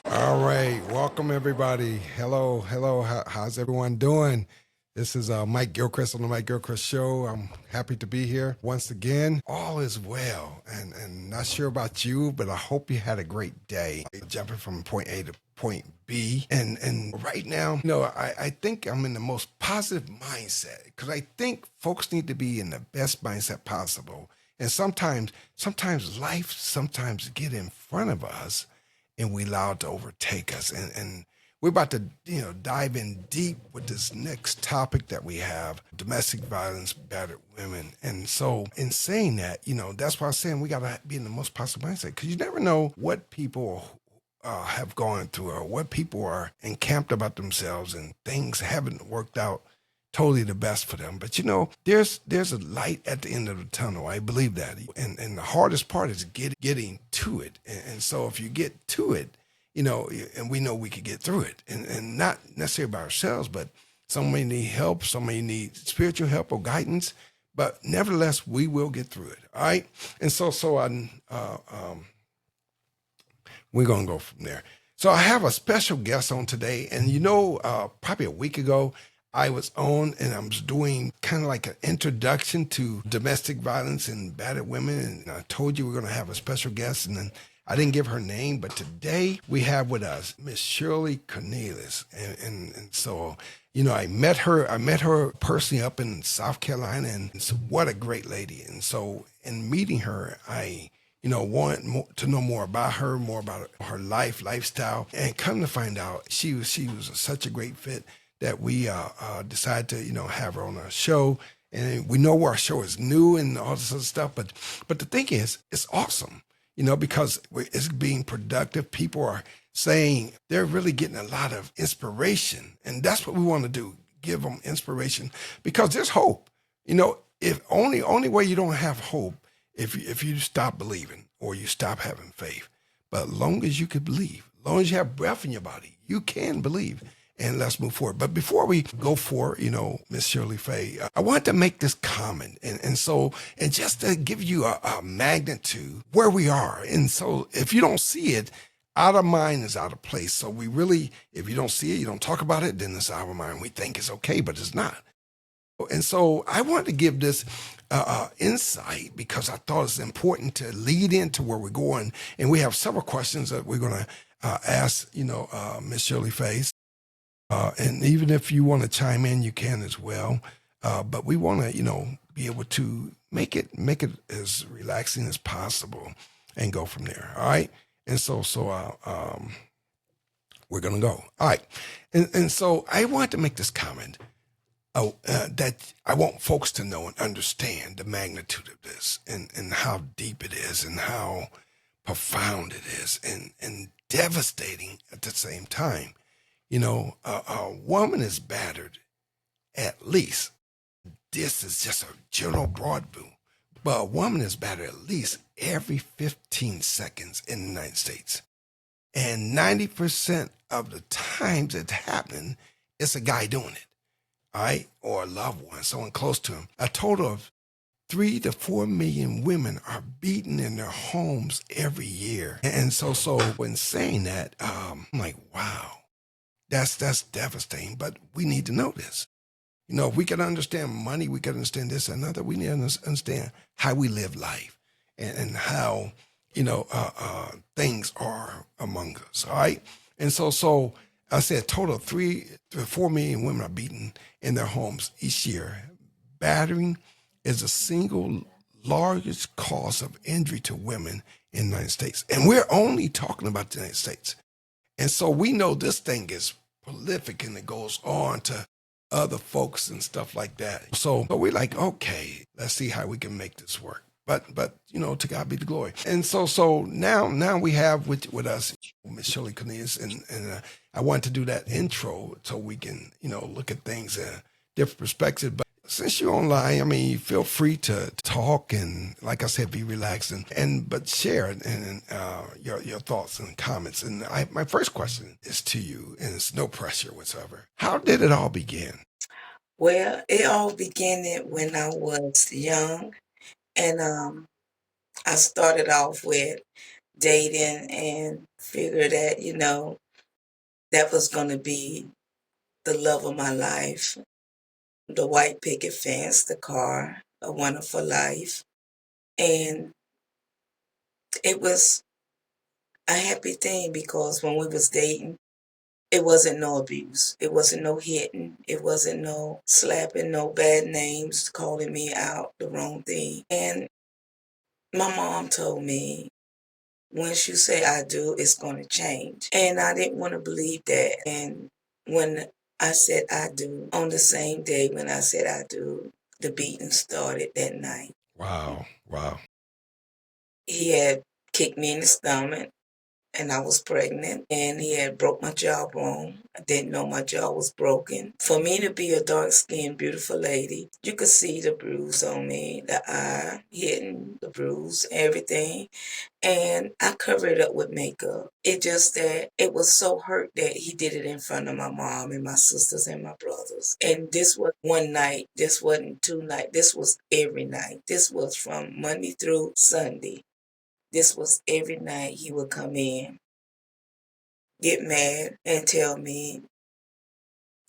All right, welcome everybody. Hello, hello. How's everyone doing? This is Mike Gilcreast on the Mike Gilcreast Show. I'm happy to be here once again. All is well, and not sure about you, but I hope you had a great day. Jumping from point A to point B, and right now, I think I'm in the most positive mindset because I think folks need to be in the best mindset possible. And sometimes life sometimes get in front of us and we allow it to overtake us. And we're about to, dive in deep with this next topic that we have, domestic violence, battered women. And so in saying that, that's why I'm saying we got to be in the most positive mindset because you never know what people have gone through or what people are encamped about themselves and things haven't worked out totally the best for them. But there's a light at the end of the tunnel. I believe that. And the hardest part is getting to it. And so if you get to it, and we know we could get through it. And not necessarily by ourselves, but somebody need help, somebody need spiritual help or guidance. But nevertheless, we will get through it. All right. And we're gonna go from there. So I have a special guest on today, and probably a week ago, I was on and I was doing kind of like an introduction to domestic violence and battered women. And I told you we're going to have a special guest. And then I didn't give her name, but today we have with us Miss Shirley Cornelius. And so, I met her personally up in South Carolina, and so what a great lady. And so in meeting her, I want to know more about her, more about her lifestyle, and come to find out she was such a great fit that we decided to have her on our show. And we know our show is new and all this other stuff, but the thing is, it's awesome, because it's being productive. People are saying they're really getting a lot of inspiration, and that's what we want to do: give them inspiration because there's hope. If only way you don't have hope if you stop believing or you stop having faith. But long as you can believe, long as you have breath in your body, you can believe. And let's move forward. But before we go for, Miss Shirley Faye, I want to make this comment. And just to give you a magnitude where we are. And so if you don't see it, out of mind is out of place. So we really, if you don't see it, you don't talk about it, then it's out of mind. We think it's okay, but it's not. And so I wanted to give this insight because I thought it's important to lead into where we're going. And we have several questions that we're going to ask, Miss Shirley Faye. And even if you want to chime in, you can as well. But we want to, be able to make it as relaxing as possible and go from there. All right. And so we're going to go. All right. And so I want to make this comment that I want folks to know and understand the magnitude of this and how deep it is and how profound it is and devastating at the same time. A woman is battered at least. This is just a general broad view, but a woman is battered at least every 15 seconds in the United States. And 90% of the times it's happening, it's a guy doing it, all right, or a loved one, someone close to him. A total of 3 to 4 million women are beaten in their homes every year. And so when saying that, I'm like, wow. That's devastating, but we need to know this. If we can understand money, we can understand this and another. We need to understand how we live life and how, things are among us. All right. And so I said, total of 3 to 4 million women are beaten in their homes each year. Battering is the single largest cause of injury to women in the United States. And we're only talking about the United States. And so we know this thing is prolific and it goes on to other folks and stuff like that. So we're like, okay, let's see how we can make this work. But to God be the glory. And so now we have with us Miss Shirley Cornelius, and I want to do that intro so we can look at things in a different perspective. But since you're online, feel free to talk and, like I said, be relaxed but share and your thoughts and comments. And my first question is to you, and it's no pressure whatsoever. How did it all begin? Well, it all began when I was young, and I started off with dating and figure that, that was going to be the love of my life. The white picket fence, the car, a wonderful life. And it was a happy thing because when we was dating, it wasn't no abuse. It wasn't no hitting. It wasn't no slapping, no bad names, calling me out the wrong thing. And my mom told me, once you say I do, it's going to change. And I didn't want to believe that. And when I said I do, on the same day when I said I do, the beating started that night. Wow. Wow. He had kicked me in the stomach and I was pregnant and he had broke my jawbone. I didn't know my jaw was broken. For me to be a dark-skinned, beautiful lady, you could see the bruise on me, the eye hitting the bruise, everything. And I covered it up with makeup. It just that it was so hurt that he did it in front of my mom and my sisters and my brothers. And this was one night. This wasn't two nights. This was every night. This was from Monday through Sunday. This was every night he would come in, get mad, and tell me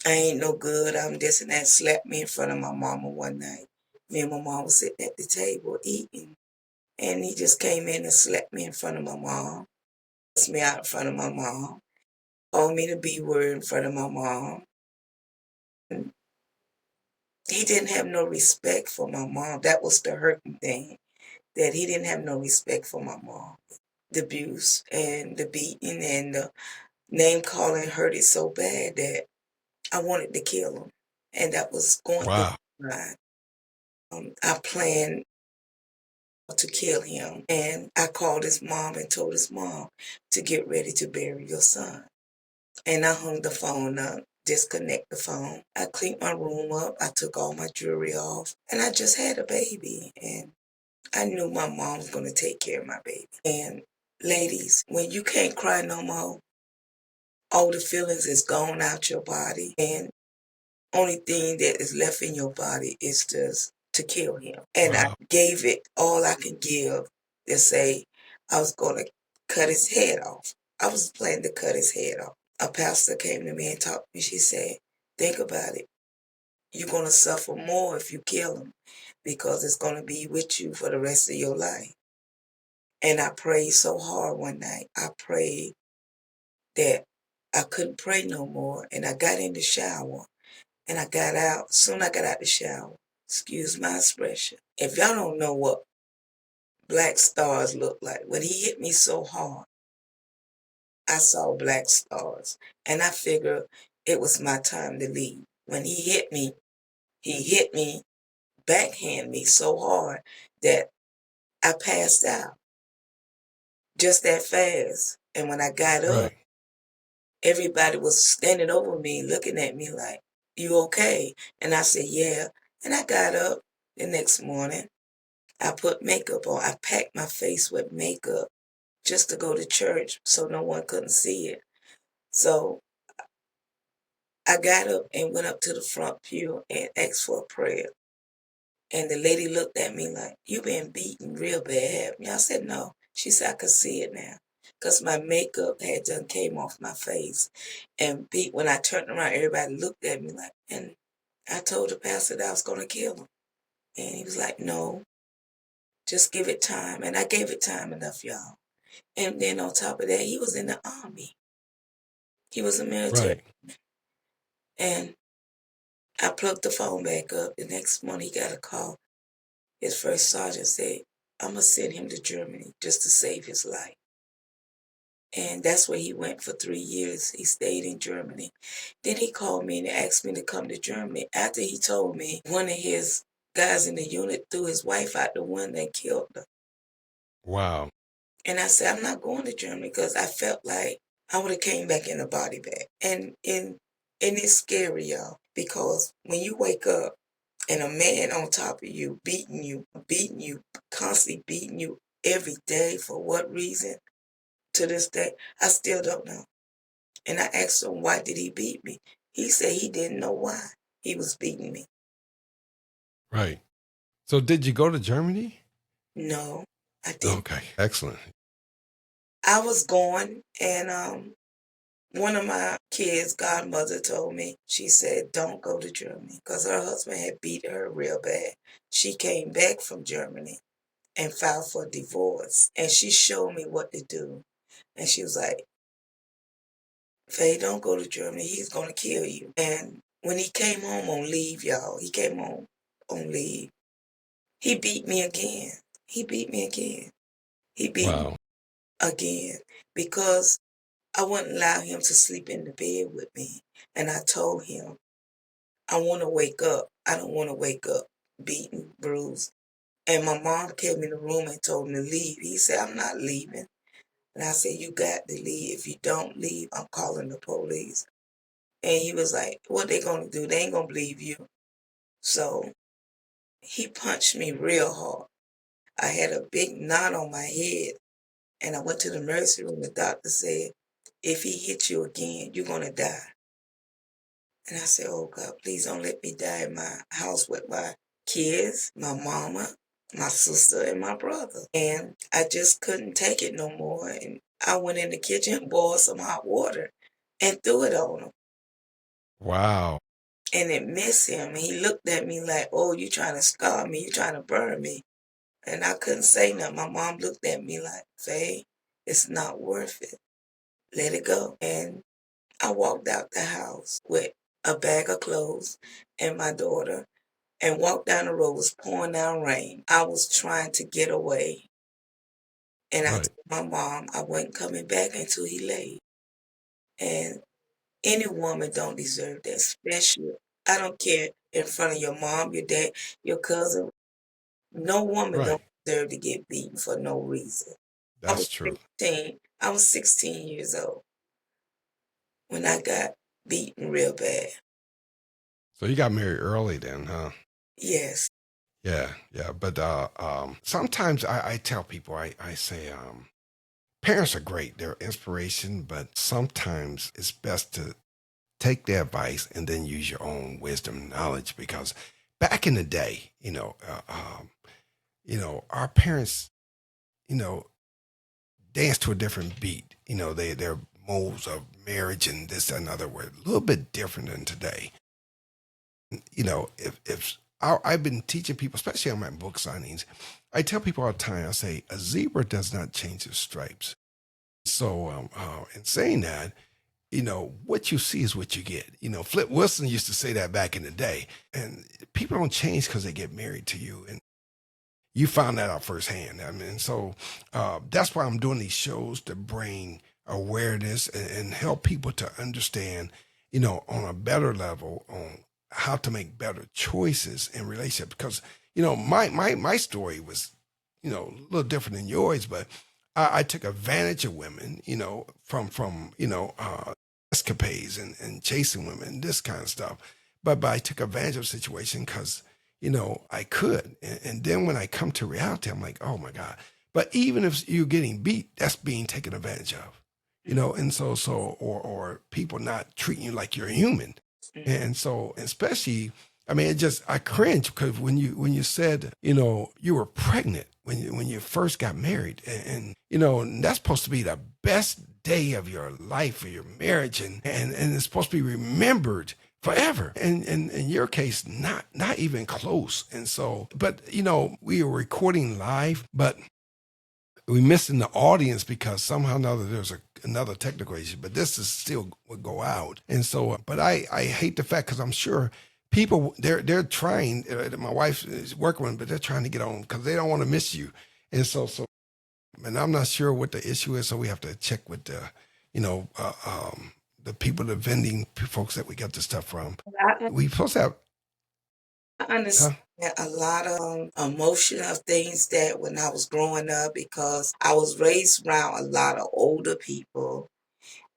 I ain't no good, I'm this and that, slap me in front of my mama one night. Me and my mom was sitting at the table eating, and he just came in and slapped me in front of my mom, cussed me out in front of my mom, called me the B word in front of my mom. And he didn't have no respect for my mom. That was the hurting thing, that he didn't have no respect for my mom. The abuse and the beating and the name calling hurt it so bad that I wanted to kill him. And that was going through Wow. my mind. I planned to kill him. And I called his mom and told his mom to get ready to bury your son. And I hung the phone up, disconnect the phone. I cleaned my room up. I took all my jewelry off. And I just had a baby. And I knew my mom was going to take care of my baby. And ladies, when you can't cry no more, all the feelings is gone out your body. And only thing that is left in your body is just to kill him. And I Wow. gave it all I can give to say I was going to cut his head off. I was planning to cut his head off. A pastor came to me and talked to me. She said, think about it. You're going to suffer more if you kill him because it's going to be with you for the rest of your life. And I prayed so hard one night. I prayed that I couldn't pray no more. And I got in the shower. And I got out. Soon I got out the shower. Excuse my expression. If y'all don't know what black stars look like, when he hit me so hard, I saw black stars. And I figured it was my time to leave. When he hit me, backhand me so hard that I passed out just that fast. And when I got up, Right. everybody was standing over me, looking at me like, you okay? And I said, yeah. And I got up the next morning. I put makeup on. I packed my face with makeup just to go to church so no one couldn't see it. So I got up and went up to the front pew and asked for a prayer. And the lady looked at me like, you been beaten real bad, haven't you? I said, no. She said, I could see it now. Because my makeup had done came off my face. And when I turned around, everybody looked at me like, and I told the pastor that I was going to kill him. And he was like, no, just give it time. And I gave it time enough, y'all. And then on top of that, he was in the army. He was a military. Right. And I plugged the phone back up. The next morning, he got a call. His first sergeant said, I'm going to send him to Germany just to save his life. And that's where he went for 3 years. He stayed in Germany. Then he called me and asked me to come to Germany. After he told me one of his guys in the unit threw his wife out the window and killed her. Wow. And I said, I'm not going to Germany because I felt like I would have came back in a body bag. And it's scary, y'all, because when you wake up and a man on top of you, beating you, constantly beating you every day for what reason? To this day, I still don't know. And I asked him, why did he beat me? He said he didn't know why he was beating me. Right. So did you go to Germany? No, I didn't. Okay. Excellent. I was going, and one of my kids' godmother told me, she said, don't go to Germany because her husband had beat her real bad. She came back from Germany and filed for divorce, and she showed me what to do. And she was like, Faye, don't go to Germany. He's going to kill you. And when he came home on leave, y'all, he came home on leave. He beat me again. He beat me again. He beat me Wow. again because I wouldn't allow him to sleep in the bed with me. And I told him, I want to wake up. I don't want to wake up beaten, bruised. And my mom came in the room and told him to leave. He said, I'm not leaving. And I said, you got to leave. If you don't leave, I'm calling the police. And he was like, what they going to do? They ain't going to believe you. So he punched me real hard. I had a big knot on my head. And I went to the emergency room. The doctor said, if he hits you again, you're going to die. And I said, oh God, please don't let me die in my house with my kids, my mama, my sister, and my brother. And I just couldn't take it no more. And I went in the kitchen and boiled some hot water and threw it on him. Wow. And it missed him. And he looked at me like, oh, you trying to scar me. You trying to burn me. And I couldn't say nothing. My mom looked at me like, Faye, it's not worth it. Let it go. And I walked out the house with a bag of clothes and my daughter and walked down the road. It was pouring down rain. I was trying to get away. And I Right. told my mom I wasn't coming back until he left. And any woman don't deserve that, especially, I don't care, in front of your mom, your dad, your cousin. No woman Right. don't deserve to get beaten for no reason. I That's was true. 16. I was 16 years old when I got beaten real bad. So you got married early then, huh? Yes. Yeah, yeah. But sometimes I tell people, I say, parents are great. They're inspiration, but sometimes it's best to take their advice and then use your own wisdom and knowledge because back in the day, our parents, you know, danced to a different beat. Their modes of marriage and this and another were a little bit different than today. If I've been teaching people, especially on my book signings, I tell people all the time, I say, a zebra does not change its stripes. So, in saying that, what you see is what you get. Flip Wilson used to say that back in the day. And people don't change because they get married to you. And you found that out firsthand. I mean, so that's why I'm doing these shows to bring awareness and help people to understand, on a better level on how to make better choices in relationship. Because my story was, a little different than yours, but I took advantage of women, from escapades and chasing women, this kind of stuff. But I took advantage of the situation because I could. And then when I come to reality, I'm like, oh my God. But even if you're getting beat, that's being taken advantage of, and or people not treating you like you're a human. And so, especially, I mean, I cringe because when you said, you were pregnant when you first got married and that's supposed to be the best day of your life or your marriage and it's supposed to be remembered forever. And in your case, not even close. And so, but we were recording live, but we missing the audience because somehow or another there's another technical issue. But this is still would go out. And so, but I hate the fact because I'm sure people they're trying. My wife is working with, but they're trying to get on because they don't want to miss you. And so, and I'm not sure what the issue is. So we have to check with you know, uh, um, the people, the vending folks that we got the stuff from. I We supposed to have, huh? understand a lot of emotional things that when I was growing up because I was raised around a lot of older people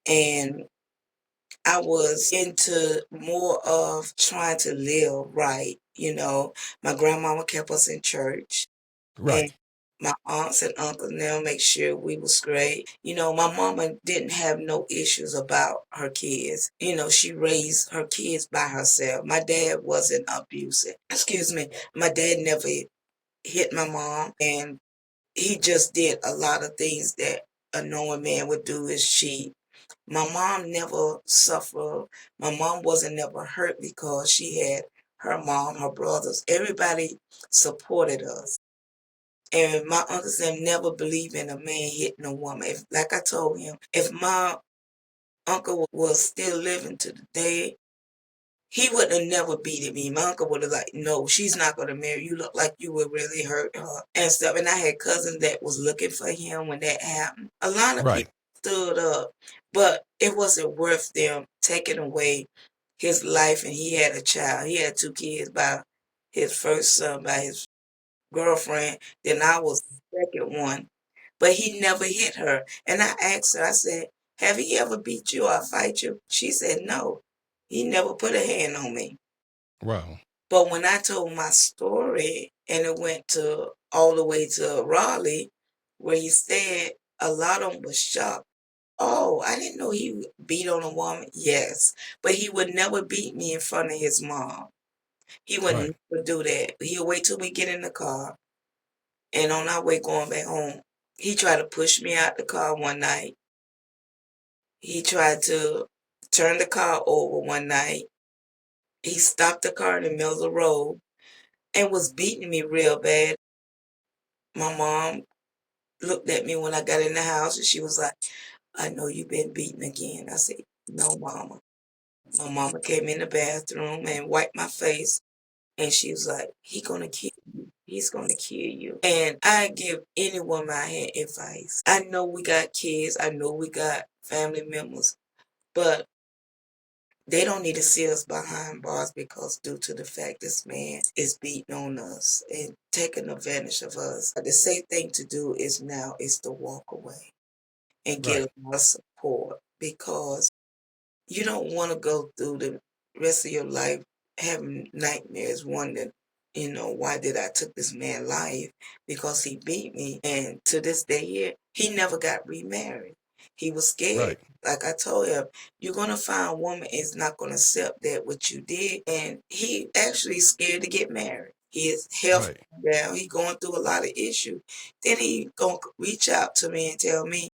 and I was into more of trying to live right. My grandmama kept us in church and Right. my aunts and uncles now make sure we was great. My mama didn't have no issues about her kids. She raised her kids by herself. My dad wasn't abusive. Excuse me. My dad never hit my mom and he just did a lot of things that a knowing man would do is cheat. My mom never suffered. My mom wasn't never hurt because she had her mom, her brothers. Everybody supported us. And my uncles them never believed in a man hitting a woman. If, like I told him, if my uncle was still living to the day, he would have never beaten me. My uncle would have like, no, she's not gonna marry you. Look like you would really hurt her and stuff. And I had cousins that was looking for him when that happened. A lot of Right. people stood up, but it wasn't worth them taking away his life. And he had a child. He had 2 kids by his first son, by his girlfriend. Then I was the second one, but he never hit her. And I asked her, I said, have he ever beat you or fight you? She said, no. He never put a hand on me. Wow. But when I told my story and it went to all the way to Raleigh, where he stayed, a lot of them was shocked. Oh, I didn't know he would beat on a woman. Yes, but he would never beat me in front of his mom. He would Right. never do that. He'll wait till we get in the car, and on our way going back home, he tried to push me out the car one night. He tried to turn the car over one night. He stopped the car in the middle of the road and was beating me real bad. My mom looked at me when I got in the house and she was like, I know you've been beaten again. I said, no, mama. My mama came in the bathroom and wiped my face and she was like, he gonna kill you. He's gonna kill you. And I give anyone my hand advice. I know we got kids. I know we got family members, but they don't need to see us behind bars because due to the fact this man is beating on us and taking advantage of us. The safe thing to do is now is to walk away and get Right. a lot of support because you don't want to go through the rest of your life having nightmares, wondering, why did I took this man's life? Because he beat me. And to this day here, he never got remarried. He was scared. Right. Like I told him, you're gonna find a woman is not gonna accept that what you did. And he actually scared to get married. His health Right. down. He going through a lot of issues. Then he gonna reach out to me and tell me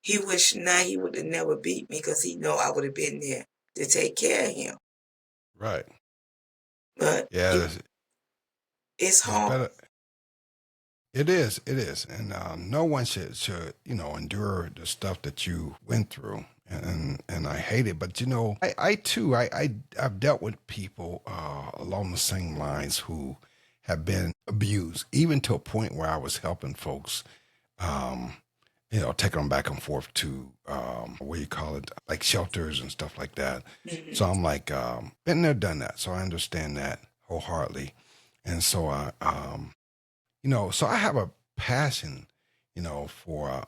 he wished now he would have never beat me because he know I would have been there to take care of him. Right. But Yeah. it's It's hard. better. It is. It is. And no one should endure the stuff that you went through. And I hate it. But I too I've dealt with people along the same lines who have been abused, even to a point where I was helping folks. Um, taking them back and forth to what you call it, like shelters and stuff like that. Mhm. So I'm like, been there, done that. So I understand that wholeheartedly. And so so I have a passion, for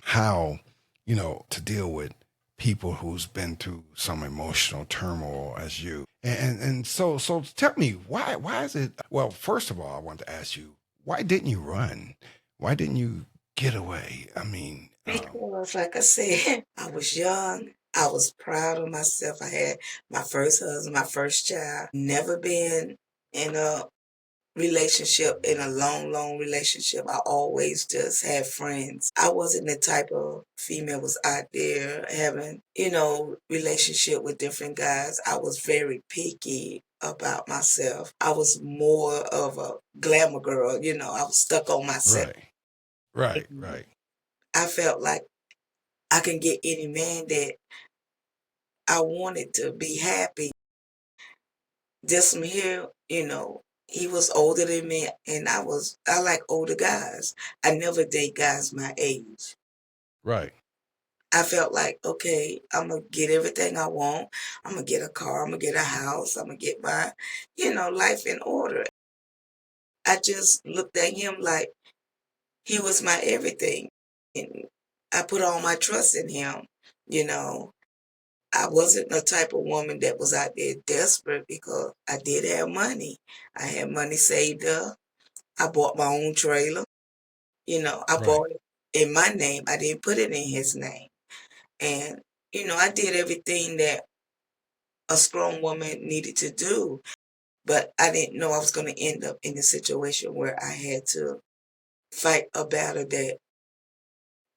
how, to deal with people who's been through some emotional turmoil as you. And so tell me why is it, well, first of all, I want to ask you, why didn't you run? Why didn't you get away? I mean, Because, like I said, I was young. I was proud of myself. I had my first husband, my first child. Never been in a relationship, in a long, long relationship. I always just had friends. I wasn't the type of female was out there having, relationship with different guys. I was very picky about myself. I was more of a glamour girl, I was stuck on myself. right, right, And right, I felt like I can get any man that I wanted to be happy. This one here, he was older than me and I like older guys. I never date guys my age. right, I felt like, okay, I'm gonna get everything I want. I'm gonna get a car, I'm gonna get a house, I'm gonna get my, life in order. I just looked at him like he was my everything. And I put all my trust in him, you know. I wasn't the type of woman that was out there desperate because I did have money. I had money saved up. I bought my own trailer. I right, bought it in my name. I didn't put it in his name. And, I did everything that a strong woman needed to do. But I didn't know I was going to end up in a situation where I had to fight a battle that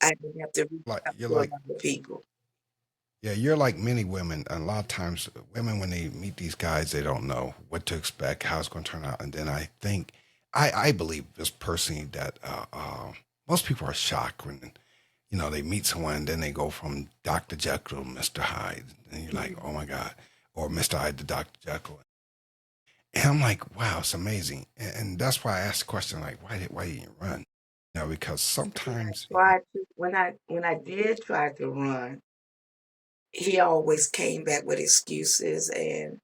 I didn't have to reach Like out you're to a like lot of people. yeah, you're like many women. A lot of times, women when they meet these guys, they don't know what to expect, how it's going to turn out, and then I think, I believe just personally that most people are shocked when they meet someone, and then they go from Dr. Jekyll to Mr. Hyde, and you're like, oh my God, or Mr. Hyde to Dr. Jekyll. And I'm like, wow, it's amazing. And that's why I asked the question, like, why didn't you run? Because When I sometimes, tried to, when I did try to run, he always came back with excuses and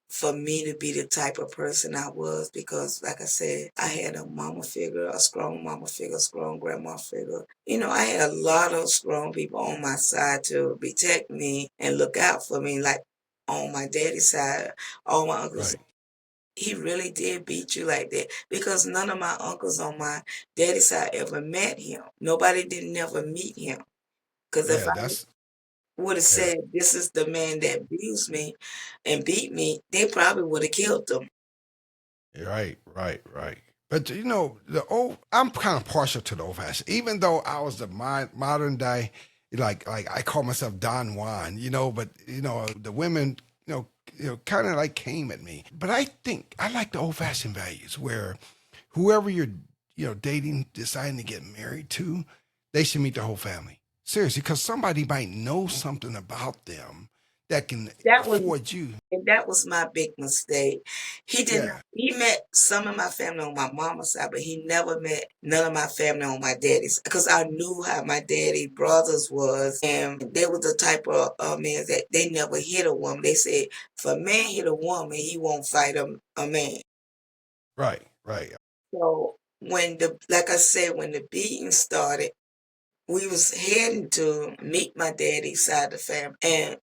for me to be the type of person I was, because like I said, I had a mama figure, a strong mama figure, a strong grandma figure. I had a lot of strong people on my side to protect me and look out for me, like on my daddy's side, all my uncles. right? He really did beat you like that because none of my uncles on my daddy's side ever met him. Nobody did never meet him. Because if Yeah, I that's would have yeah. said this is the man that abused me and beat me, they probably would have killed him. Right, right, right. But I'm kind of partial to the old fashioned, even though I was the modern day, like I call myself Don Juan, but the women, kind of like came at me. But I think I like the old fashioned values where whoever you're, dating, deciding to get married to, they should meet the whole family. Seriously, because somebody might know something about them that can That was afford you. And that was my big mistake. Yeah, He met some of my family on my mama's side, but he never met none of my family on my daddy's because I knew how my daddy brothers was, and they were the type of men that they never hit a woman. They said if a man hit a woman, he won't fight a man. right, right, So like I said, when the beating started, we was heading to meet my daddy's side of the family, and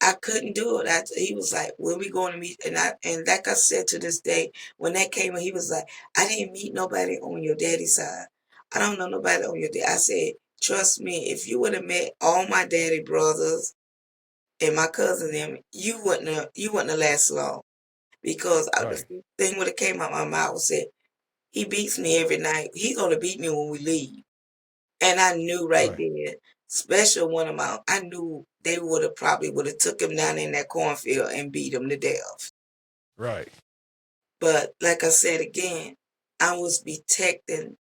I couldn't do it. He was like, "When we going to meet?" And like I said to this day, when that came, he was like, "I didn't meet nobody on your daddy's side. I don't know nobody on your dad." I said, "Trust me, if you would have met all my daddy brothers and my cousin them, you wouldn't have lasted long because the right, thing would have came out my mouth and said he beats me every night. He's gonna beat me when we leave." And I knew right right, then, special one of my I knew they would have took him down in that cornfield and beat him to death. right. But like I said again, I was protecting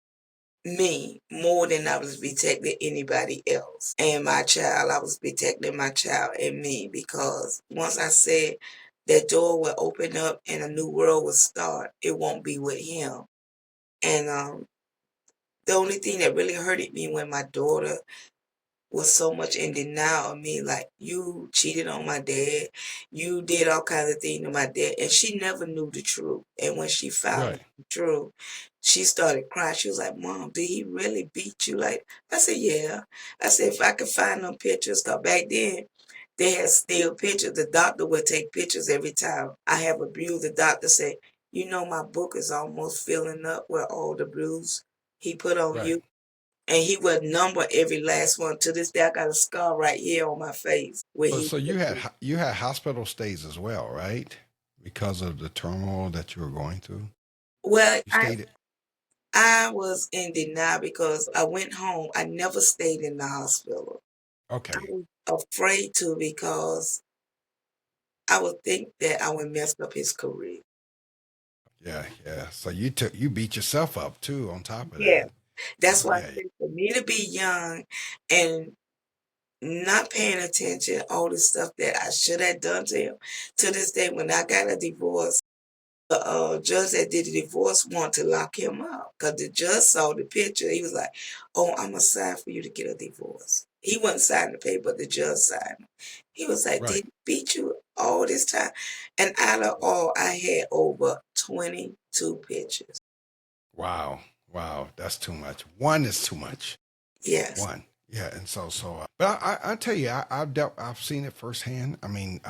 me more than I was protecting anybody else. And my child, I was protecting my child and me because once I said that door will open up and a new world will start, it won't be with him. And the only thing that really hurted me when my daughter was so much in denial of me, like, "You cheated on my dad, you did all kinds of things to my dad," and she never knew the truth, and when she found Right. out the truth, she started crying. She was like, "Mom, did he really beat you?" Like, I said, "Yeah." I said, "If I could find them pictures," 'cause back then, they had still pictures. The doctor would take pictures every time I have a bruise. The doctor said, my book is almost filling up with all the bruise he put on Right. you." And he would number every last one. To this day, I got a scar right here on my face where So, he. so you had hospital stays as well, right? Because of the turmoil that you were going through. Well, You stayed. I was in denial because I went home. I never stayed in the hospital. I Okay. was afraid to because I would think that I would mess up his career. Yeah, yeah. So you beat yourself up too on top of Yeah, that. that's why I Yeah. said for me to be young and not paying attention, all the stuff that I should have done to him. To this day, when I got a divorce, the judge that did the divorce wanted to lock him up because the judge saw the picture. He was like, "Oh, I'm gonna sign for you to get a divorce." He wasn't signing the paper, but the judge signed it. He was like, Right. "Did he beat you all this time?" And out of all, I had over 22 pictures. Wow. Wow. That's too much. One is too much. Yes, One. Yeah. And but I tell you, I've seen it firsthand. I mean,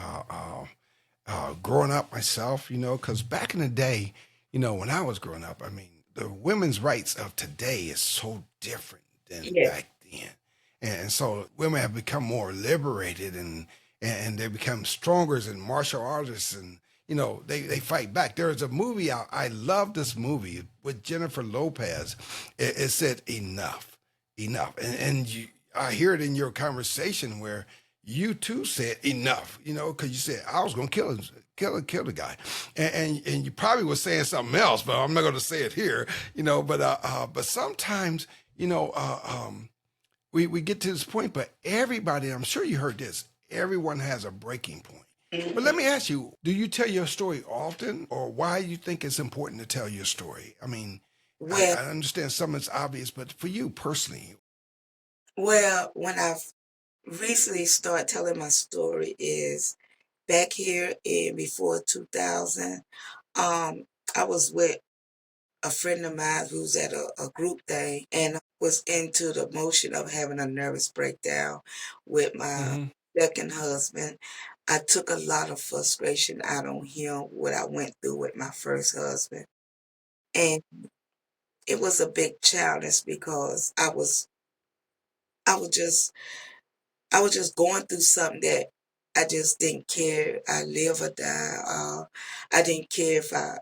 growing up myself, because back in the day, when I was growing up, I mean, the women's rights of today is so different than yes, back then. And so women have become more liberated and they become stronger as martial artists and, they fight back. There is a movie out. I love this movie with Jennifer Lopez. It said enough. enough. I hear it in your conversation where you too said enough, because you said I was going to kill the guy, and you probably were saying something else, but I'm not going to say it here, but sometimes, we get to this point, but everybody, I'm sure you heard this, everyone has a breaking point. But let Mhm. me ask you, do you tell your story often, or why you think it's important to tell your story? I mean, Well, I understand some is obvious, but for you personally, when I've recently started telling my story is back here in before 2000, I was with a friend of mine who was at a group thing and was into the motion of having a nervous breakdown with my hmm second husband. I took a lot of frustration out on him, what I went through with my first husband. And it was a big challenge because I was just I was just going through something that I just didn't care. I live or die. I didn't care if I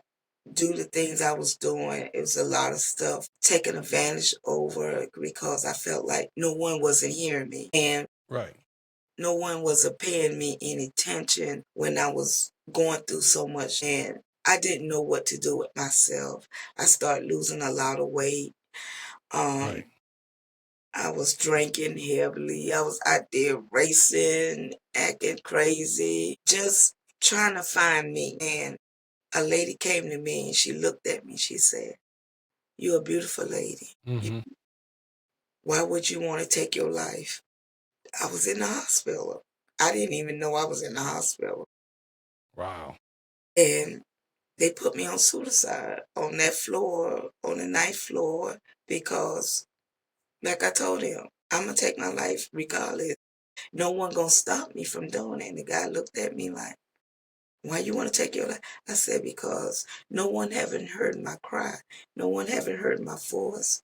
do the things I was doing. It was a lot of stuff taken advantage over because I felt like no one wasn't hearing me and right, no one was paying me any attention when I was going through so much and I didn't know what to do with myself. I started losing a lot of weight. Um, right, I was drinking heavily. I was out there racing, acting crazy, just trying to find me. And a lady came to me and she looked at me. She said, "You're a beautiful lady. hmm Why would you want to take your life?" I was in the hospital. I didn't even know I was in the hospital. wow, And they put me on suicide on that floor, on the ninth floor, because, like I told him, I'm going to take my life regardless. No one gonna stop me from doing it. And the guy looked at me like, why you wanna take your life? I said, because no one haven't heard my cry. No one haven't heard my voice.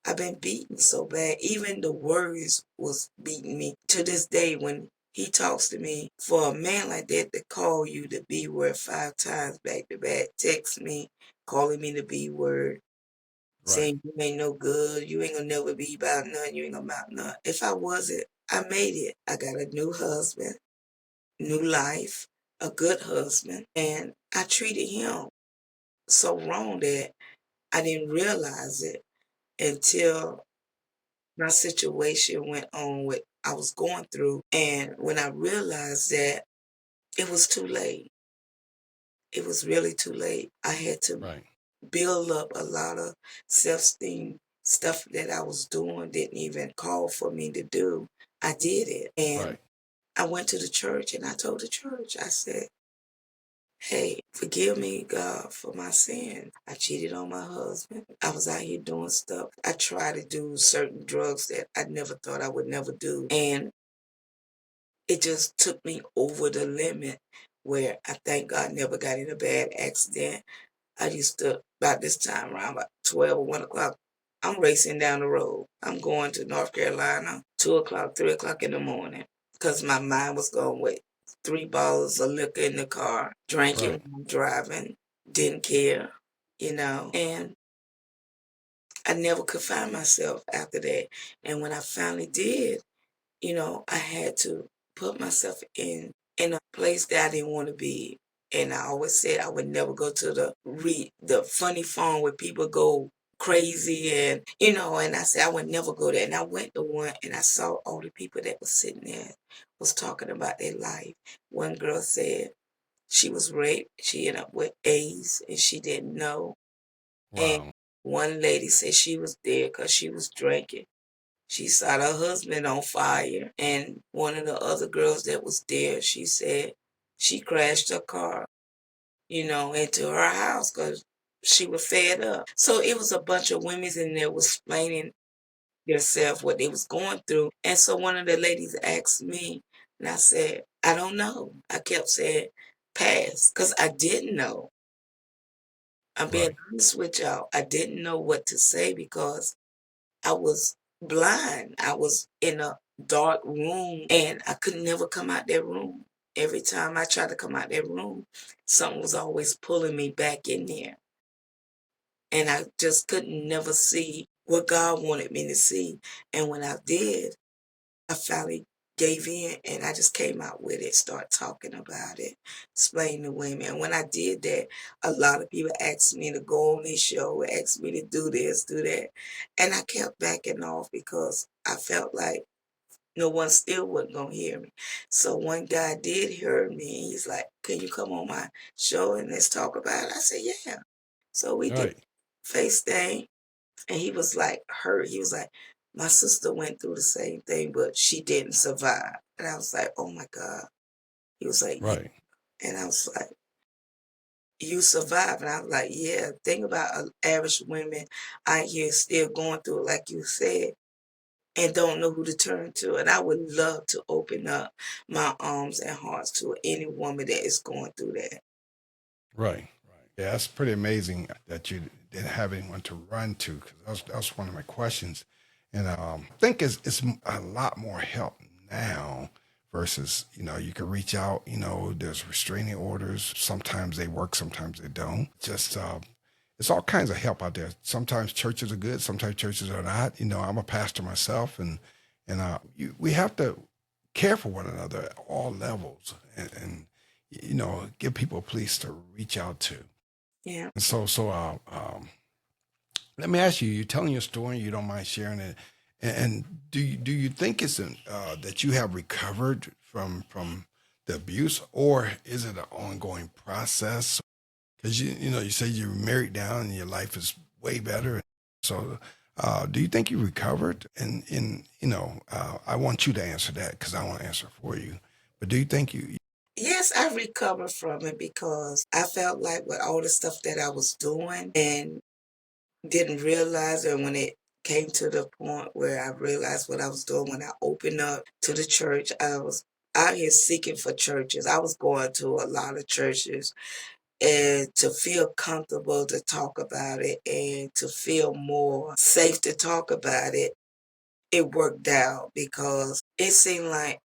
I've been beaten so bad. Even the words was beating me. To this day, when he talks to me, for a man like that to call you the B word 5 times back to back, text me, calling me the B word, right, saying you ain't no good, you ain't gonna never be about nothing, you ain't gonna about nothing. If I wasn't, I made it. I got a new husband, new life, a good husband, and I treated him so wrong that I didn't realize it until my situation went on what I was going through. And when I realized that it was too late, it was really too late. I had to right, build up a lot of self-esteem. Stuff that I was doing didn't even call for me to do. I did it. And right, I went to the church and I told the church, I said, "Hey, forgive me, God, for my sin. I cheated on my husband. I was out here doing stuff. I tried to do certain drugs that I never thought I would never do. And it just took me over the limit where I thank God never got in a bad accident. I used to, about this time around about 12 or 1 o'clock, I'm racing down the road. I'm going to North Carolina, 2 o'clock, 3 o'clock in the morning, because my mind was going with 3 bottles of liquor in the car, drinking right, when I'm driving, didn't care, you know. And I never could find myself after that. And when I finally did, I had to put myself in a place that I didn't want to be. And I always said I would never go to the funny farm where people go crazy and I said I would never go there. And I went to one and I saw all the people that was sitting there was talking about their life. One girl said she was raped, she ended up with AIDS and she didn't know. And wow, one lady said she was there because she was drinking. She set her husband on fire. And one of the other girls that was there, she said she crashed her car, into her house because she was fed up. So it was a bunch of women in there was explaining themselves what they was going through. And so one of the ladies asked me, and I said, I don't know. I kept saying, pass, because I didn't know. I'm being right, honest with y'all. I didn't know what to say because I was blind. I was in a dark room and I could never come out that room. Every time I tried to come out that room, something was always pulling me back in there. And I just couldn't never see what God wanted me to see. And when I did, I finally gave in and I just came out with it, start talking about it, explain to women. And when I did that, a lot of people asked me to go on this show, asked me to do this, do that. And I kept backing off because I felt like no one still wasn't gonna hear me. So one guy did hear me. He's like, "Can you come on my show and let's talk about it?" I said, "Yeah." So we did Right. face thing, and he was like hurt. He was like, "My sister went through the same thing, but she didn't survive." And I was like, "Oh my God." He was like, "Yeah." Right. And I was like, "You survived?" And I was like, "Yeah." Think about average women out here still going through it, like you said, and don't know who to turn to. And I would love to open up my arms and hearts to any woman that is going through that. Right. Right. Yeah, that's pretty amazing that you didn't have anyone to run to, because that's one of my questions. And I think it's a lot more help now versus, you can reach out, there's restraining orders. Sometimes they work, sometimes they don't. Just it's all kinds of help out there. Sometimes churches are good, sometimes churches are not. I'm a pastor myself, and we have to care for one another at all levels, and give people a place to reach out to. Yeah. And let me ask you: you're telling your story, you don't mind sharing it, and do you think it's that you have recovered from the abuse, or is it an ongoing process? Because you say you're married now and your life is way better. So, do you think you recovered? And I want you to answer that because I want to answer for you. But do you think you? Yes, I recovered from it because I felt like with all the stuff that I was doing and didn't realize it when it came to the point where I realized what I was doing when I opened up to the church. I was out here seeking for churches. I was going to a lot of churches and to feel comfortable to talk about it and to feel more safe to talk about it. It worked out because it seemed like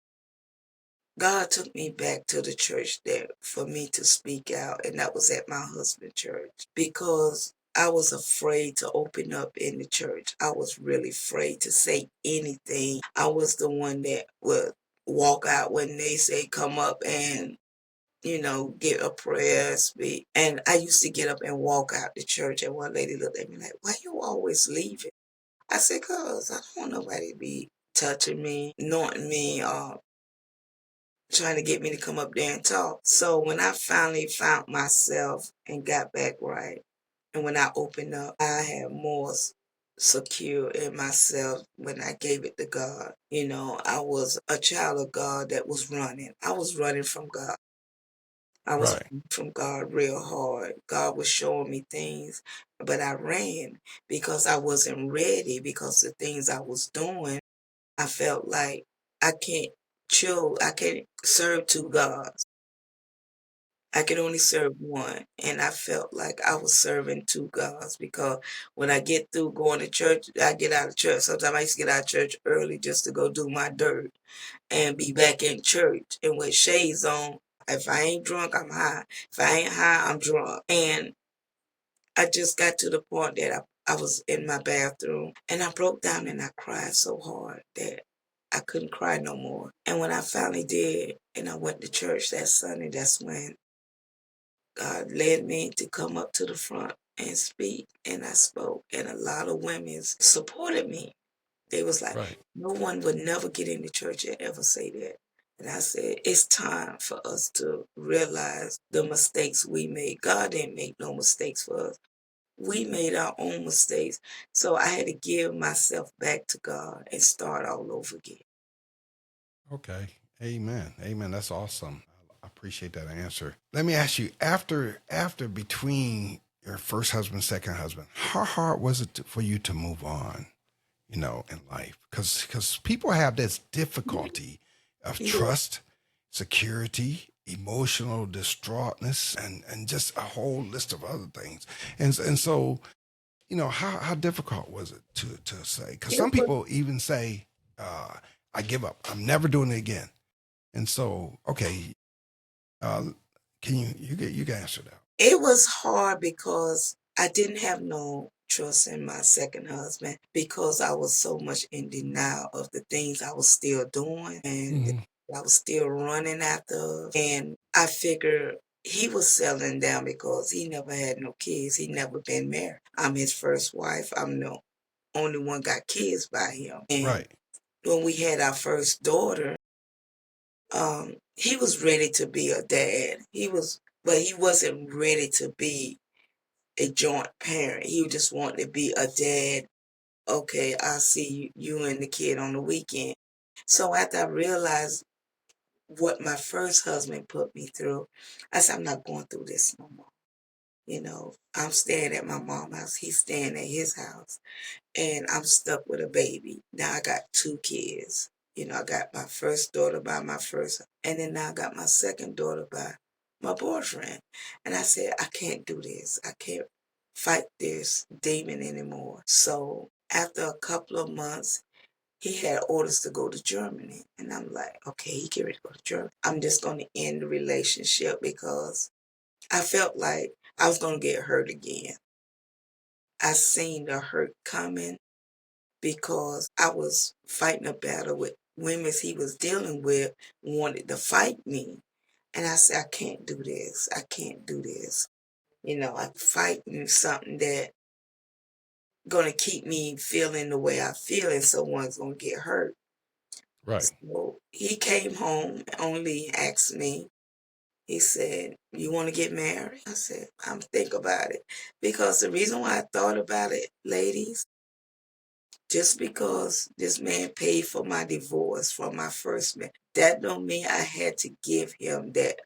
God took me back to the church there for me to speak out, and that was at my husband's church because I was afraid to open up in the church. I was really afraid to say anything. I was the one that would walk out when they say come up and get a prayer, speak. And I used to get up and walk out the church, and one lady looked at me like, "Why you always leaving?" I said, "'Cause I don't want nobody to be touching me, knowing me, or trying to get me to come up there and talk." So when I finally found myself and got back right, and when I opened up, I had more secure in myself when I gave it to God. I was a child of God that was running. I was running from God. I was Right. running from God real hard. God was showing me things, but I ran because I wasn't ready because the things I was doing, I felt like I can't serve two gods. I could only serve one. And I felt like I was serving two gods because when I get through going to church, I get out of church. Sometimes I used to get out of church early just to go do my dirt and be back in church and with shades on. If I ain't drunk, I'm high. If I ain't high, I'm drunk. And I just got to the point that I was in my bathroom and I broke down and I cried so hard that I couldn't cry no more. And when I finally did, and I went to church that Sunday, that's when God led me to come up to the front and speak. And I spoke, and a lot of women supported me. They was like, Right. no one would never get into church and ever say that. And I said, it's time for us to realize the mistakes we made. God didn't make no mistakes for us. We made our own mistakes. So I had to give myself back to God and start all over again. Okay. Amen. Amen. That's awesome. I appreciate that answer. Let me ask you: after between your first husband, second husband, how hard was it for you to move on? In life, because people have this difficulty of Yeah. trust, security, emotional distraughtness, and just a whole list of other things. And so, how difficult was it to say? Because It some was, people even say, "I give up. I'm never doing it again." And so, uh, can you can answer that? it was hard because I didn't have no trust in my second husband because I was so much in denial of the things I was still doing and Hmm. I was still running after. And I figured he was settling down because he never had no kids. He never been married. I'm his first wife. I'm the only one got kids by him. And Right. when we had our first daughter, he was ready to be a dad. But he wasn't ready to be a joint parent. He just wanted to be a dad. Okay, I see you and the kid on the weekend. So after I realized what my first husband put me through, I said, I'm not going through this no more. I'm staying at my mom's house. He's staying at his house. And I'm stuck with a baby. Now I got two kids. I got my first daughter by my first, and then now I got my second daughter by my boyfriend. And I said, I can't do this. I can't fight this demon anymore. So after a couple of months, he had orders to go to Germany. And I'm like, okay, he get ready to go to Germany. I'm just going to end the relationship because I felt like I was going to get hurt again. I seen the hurt coming because I was fighting a battle with women he was dealing with wanted to fight me. And I said, I can't do this. I can't do this. I'm fighting something that gonna keep me feeling the way I feel and someone's gonna get hurt. Right. So he came home only asked me, he said, you want to get married? I said, I'm think about it. Because the reason why I thought about it, ladies, just because this man paid for my divorce from my first man, that don't mean I had to give him that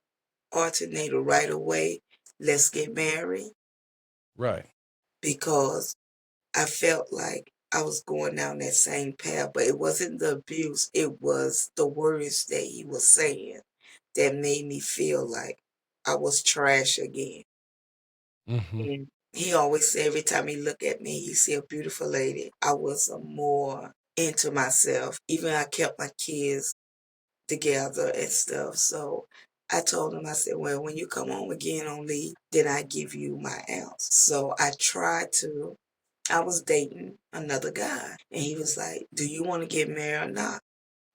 alternator right away. Let's get married Right. because I felt like I was going down that same path, but it wasn't the abuse, it was the words that he was saying that made me feel like I was trash again. Hmm. And he always said every time he looked at me, he see a beautiful lady. I was more into myself. Even I kept my kids together and stuff. So I told him, I said, well, when you come home again on leave, then I give you my ounce. So I was dating another guy. And he was like, do you want to get married or not?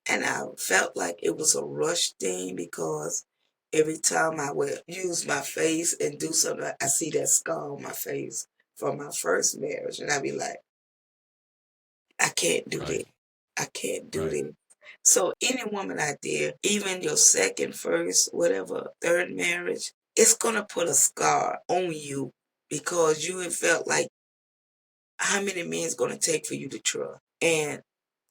And I felt like it was a rush thing because every time I would use my face and do something, I see that scar on my face from my first marriage. And I'd be like, I can't do Right. this. I can't do Right. this. So any woman out there, even your second, first, whatever, third marriage, it's gonna put a scar on you because you have felt like how many men it's gonna take for you to trust. And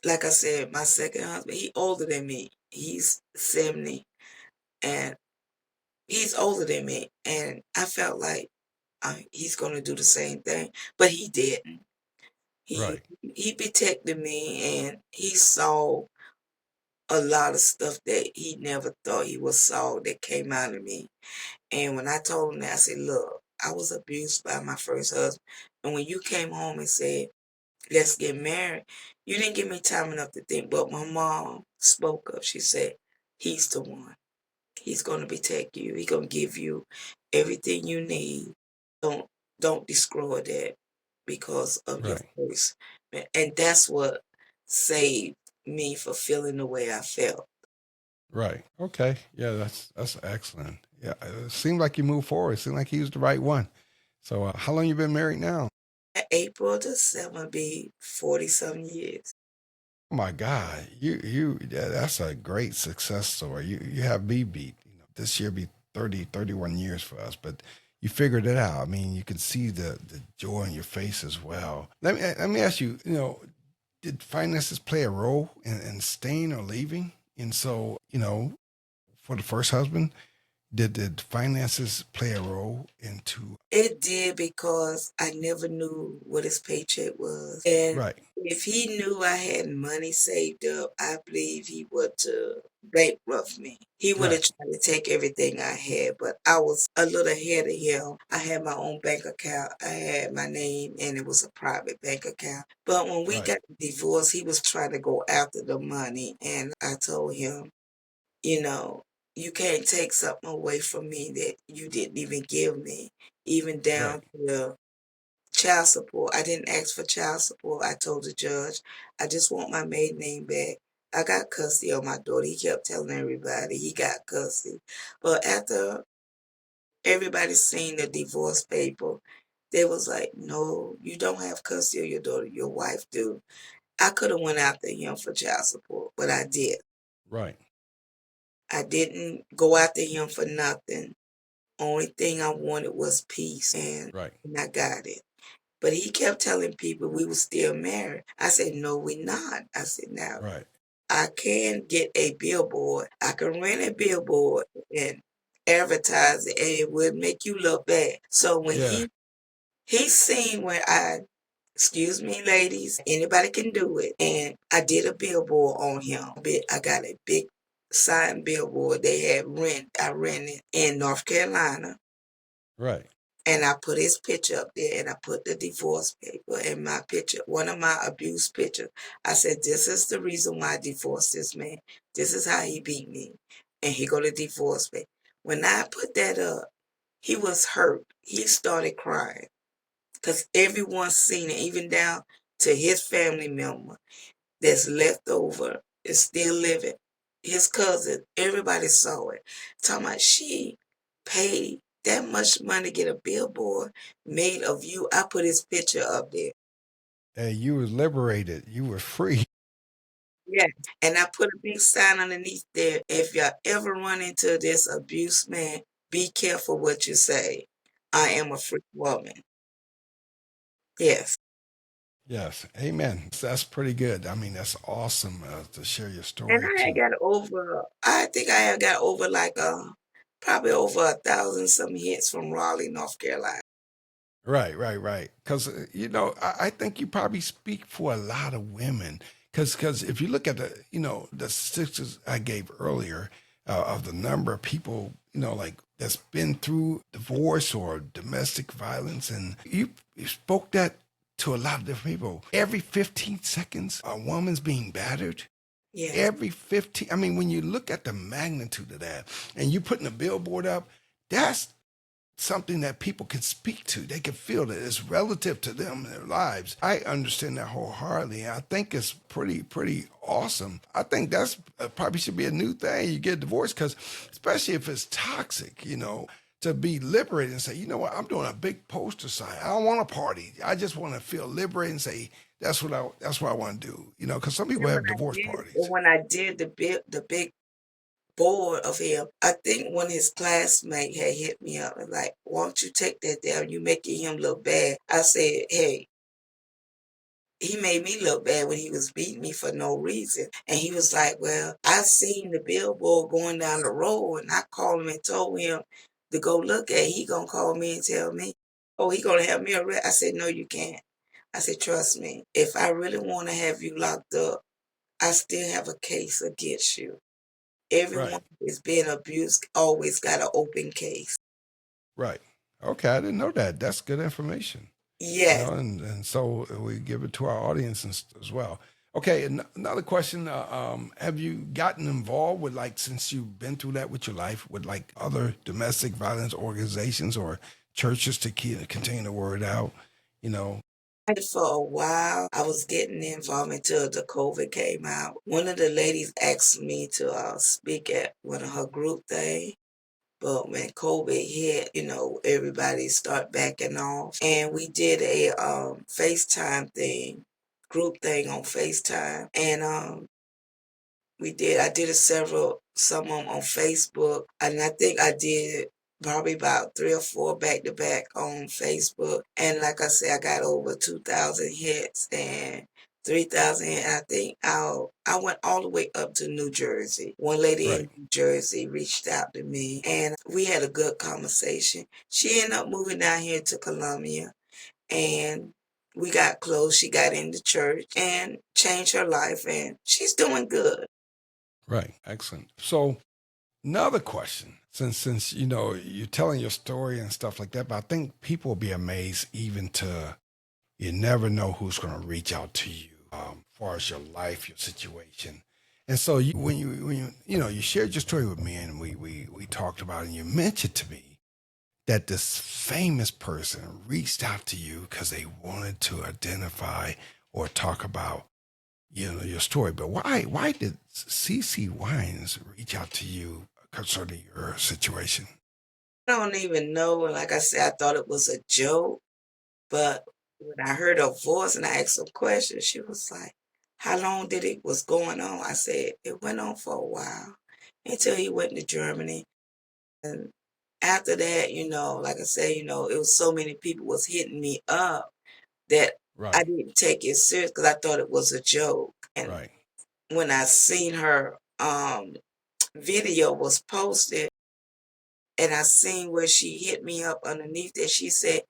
like I said, my second husband, he older than me. He's 70 and he's older than me. And I felt like he's gonna do the same thing, but he didn't. He Right. he protected me and he saw a lot of stuff that he never thought he was saw that came out of me. And when I told him that, I said, look, I was abused by my first husband. And when you came home and said, let's get married, you didn't give me time enough to think. But my mom spoke up. She said, he's the one. He's gonna protect you. He's gonna give you everything you need. Don't destroy that because of your Right. first. And that's what saved me for feeling the way I felt. Right. Okay. Yeah, that's excellent. Yeah, it seemed like you moved forward. It seemed like he was the right one. So, how long you been married now? April the 7th be 40-some years. Oh my God, yeah, that's a great success story. You have me beat. This year be 31 years for us, but you figured it out. I mean, you can see the joy in your face as well. Let me ask you. Did finances play a role in staying or leaving? And so, for the first husband, did finances play a role into? It did because I never knew what his paycheck was. And Right. if he knew I had money saved up, I believe he would bankrupt me. He would have Right. tried to take everything I had, but I was a little ahead of him. I had my own bank account. I had my name and it was a private bank account. But when we Right. got divorced, he was trying to go after the money. And I told him, you know, you can't take something away from me that you didn't even give me, even down Right. to child support. I didn't ask for child support. I told the judge, I just want my maiden name back. I got custody of my daughter. He kept telling everybody he got custody. But after everybody seen the divorce paper, they was like, no, you don't have custody of your daughter. Your wife do. I could have went after him for child support, but I did. Right. I didn't go after him for nothing. Only thing I wanted was peace, Right. and I got it. But he kept telling people we were still married. I said, no, we're not. I said, now, Right. I can get a billboard. I can rent a billboard and advertise it, and it would make you look bad. So when Yeah. he seen when excuse me, ladies, anybody can do it. And I did a billboard on him. I got a big sign billboard they had I rented in North Carolina. Right. And I put his picture up there and I put the divorce paper and my picture, one of my abuse pictures. I said, this is the reason why I divorced this man. This is how he beat me. And he go to divorce me. When I put that up, he was hurt. He started crying because everyone's seen it, even down to his family member that's left over is still living. His cousin, everybody saw it. Talking about she paid that much money to get a billboard made of you. I put his picture up there. Hey, you was liberated. You were free. Yeah. And I put a big sign underneath there. If y'all ever run into this abuse man, be careful what you say. I am a free woman. Yes. Yes. Amen. That's pretty good. I mean, that's awesome to share your And story I had too. got over, I think I had got over like probably over 1,000 some hits from Raleigh, North Carolina. Right, right, right. Because I think you probably speak for a lot of women. Because if you look at the statistics I gave earlier of the number of people like that's been through divorce or domestic violence, and you spoke that to a lot of different people. Every 15 seconds, a woman's being battered. Yes. Every 15. I mean, when you look at the magnitude of that, and you putting a billboard up, that's something that people can speak to. They can feel that it's relative to them in their lives. I understand that wholeheartedly. I think it's pretty awesome. I think that's probably should be a new thing. You get divorced because, especially if it's toxic, to be liberated and say, you know what, I'm doing a big poster sign. I don't want a party. I just want to feel liberated and say that's what I want to do. Because some people And have divorce parties. when I did the big board of him, I think one of his classmates had hit me up and like, why don't you take that down? You making him look bad. I said, hey, he made me look bad when he was beating me for no reason. And he was like, well, I seen the billboard going down the road and I called him and told him to go look at it. He gonna call me and tell me, oh, he gonna have me arrested. I said, no, you can't. I said, trust me, if I really want to have you locked up, I still have a case against you. Right. Everyone that's being abused always got an open case. Right. Okay, I didn't know that. That's good information. Yes. And so we give it to our audience as well. Okay, another question: have you gotten involved with, like, since you've been through that with your life, with like other domestic violence organizations or churches to continue the word out? You know, For a while, I was getting involved until the COVID came out. One of the ladies asked me to speak at one of her group things. But when COVID hit, everybody start backing off. And we did a FaceTime thing, group thing on FaceTime. And I did some of them on Facebook. And I think I did probably about 3 or 4 back to back on Facebook. And like I said, I got over 2,000 hits and 3,000 hits. I think I went all the way up to New Jersey. One lady right, in New Jersey reached out to me and we had a good conversation. She ended up moving down here to Columbia and we got close. She got into church and changed her life and she's doing good. right, excellent. So another question, since you're telling your story and stuff like that, but I think people will be amazed even to you never know who's going to reach out to you as far as your life, your situation. And so when you shared your story with me and we talked about it and you mentioned to me that this famous person reached out to you because they wanted to identify or talk about, your story. But why did CC Wines reach out to you concerning your situation? I don't even know. Like I said, I thought it was a joke, but when I heard her voice and I asked her questions, she was like, "How long did it was going on?" I said, "It went on for a while until he went to Germany." And after that, like I said, it was so many people was hitting me up that I Right, didn't take it serious because I thought it was a joke. And right, when I seen her video was posted and I seen where she hit me up underneath that, she said,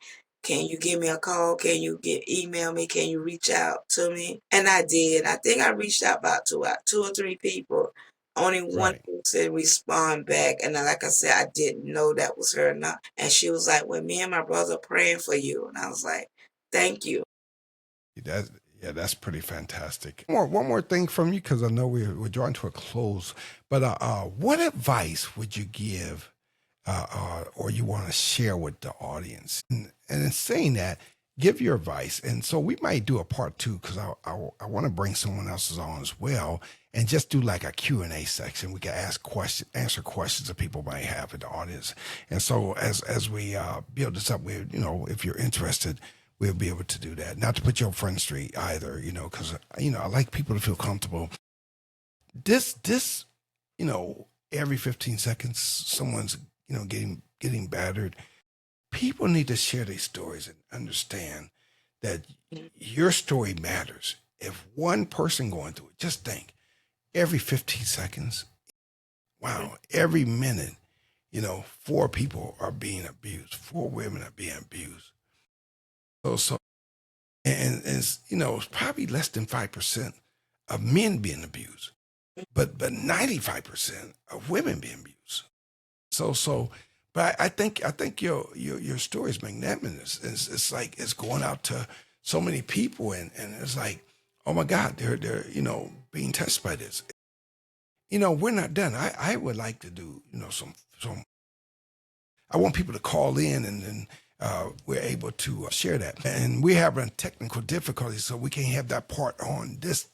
"Can you give me a call? Can you email me? Can you reach out to me?" And I did. I think I reached out about two or three people. Only one right. person respond back, and like I said, I didn't know that was her or not. And she was like, "Well, me and my brother are praying for you," and I was like, "Thank you." That, yeah, that's pretty fantastic. One more thing from you, because I know we're drawing to a close. But what advice would you give, or you want to share with the audience? And in saying that, give your advice. And so we might do a part two, because I want to bring someone else's on as well, and just do like a Q&A section. We can answer questions that people might have in the audience. And so as we build this up, if you're interested, we'll be able to do that. Not to put you on Front Street either, because I like people to feel comfortable. This, every 15 seconds, someone's getting battered. People need to share their stories and understand that your story matters. If one person going through it, just think, every 15 seconds, wow, every minute, four people are being abused, four women are being abused. So and it's it's probably less than 5% of men being abused, but 95% of women being abused. So, but I think your story is magnanimous. It's like it's going out to so many people, and it's like, oh my God, they're being touched by this. We're not done. I would like to do some. I want people to call in, and then we're able to share that. And we're having technical difficulties, so we can't have that part on this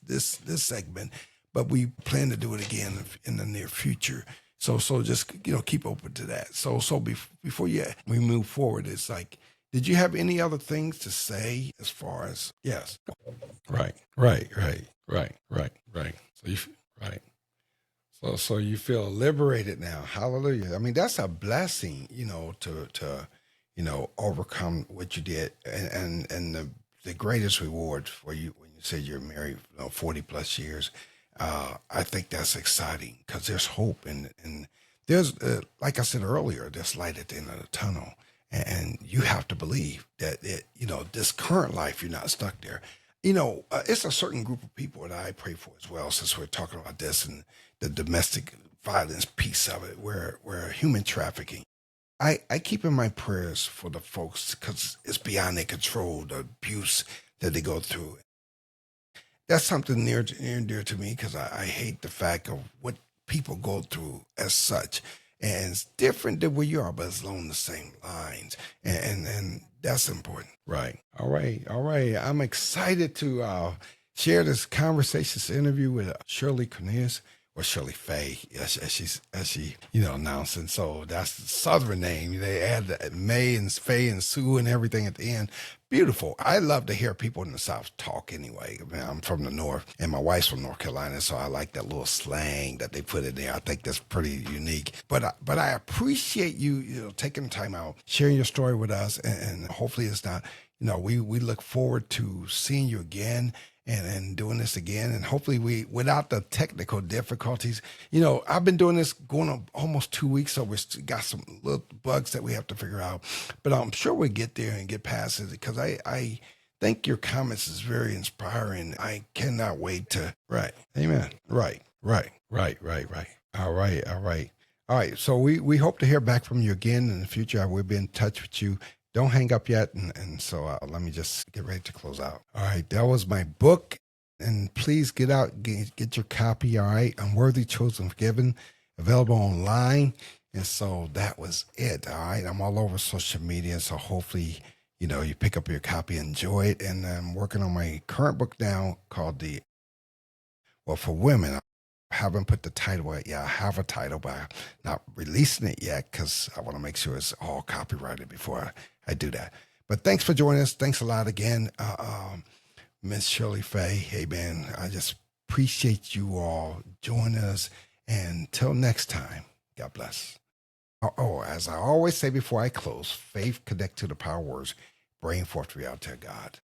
segment. But we plan to do it again in the near future. So just keep open to that. Before we move forward, it's like, did you have any other things to say as far as yes? Right. Right. So you feel liberated now. Hallelujah. I mean, that's a blessing, to overcome what you did, and the greatest reward for you when you said you're married 40 plus years. I think that's exciting because there's hope, and there's like I said earlier, there's light at the end of the tunnel, and you have to believe that this current life, you're not stuck there. It's a certain group of people that I pray for as well, since we're talking about this and the domestic violence piece of it, where human trafficking. I keep in my prayers for the folks because it's beyond their control, the abuse that they go through. That's something near and dear to me because I hate the fact of what people go through as such. And it's different than where you are, but it's along the same lines. And that's important. Right. All right. I'm excited to share this conversation, this interview with Shirley Cornelius, or Shirley Faye, as she announcing. So that's the Southern name. They add the May and Faye and Sue and everything at the end. Beautiful. I love to hear people in the South talk anyway. I mean, I'm from the North, and my wife's from North Carolina, so I like that little slang that they put in there. I think that's pretty unique. But I appreciate you, taking the time out, sharing your story with us, and hopefully it's not. We look forward to seeing you again and doing this again. And hopefully without the technical difficulties, I've been doing this going on almost 2 weeks. So we got some little bugs that we have to figure out, but I'm sure we'll get there and get past it because I think your comments is very inspiring. I cannot wait to, right. Amen. Right. All right. All right. So we hope to hear back from you again in the future. We'll be in touch with you. Don't hang up yet. And so let me just get ready to close out. All right. That was my book. And please get your copy. All right. Unworthy, Chosen, Forgiven. Available online. And so that was it. All right. I'm all over social media. So hopefully, you pick up your copy, enjoy it. And I'm working on my current book now called for women. I haven't put the title out yet. I have a title, but I'm not releasing it yet because I want to make sure it's all copyrighted before I do that. But thanks for joining us. Thanks a lot again, Miss Shirley Faye. Hey, man, I just appreciate you all joining us. And until next time, God bless. As I always say before I close, faith connect to the power words, bring forth reality of God.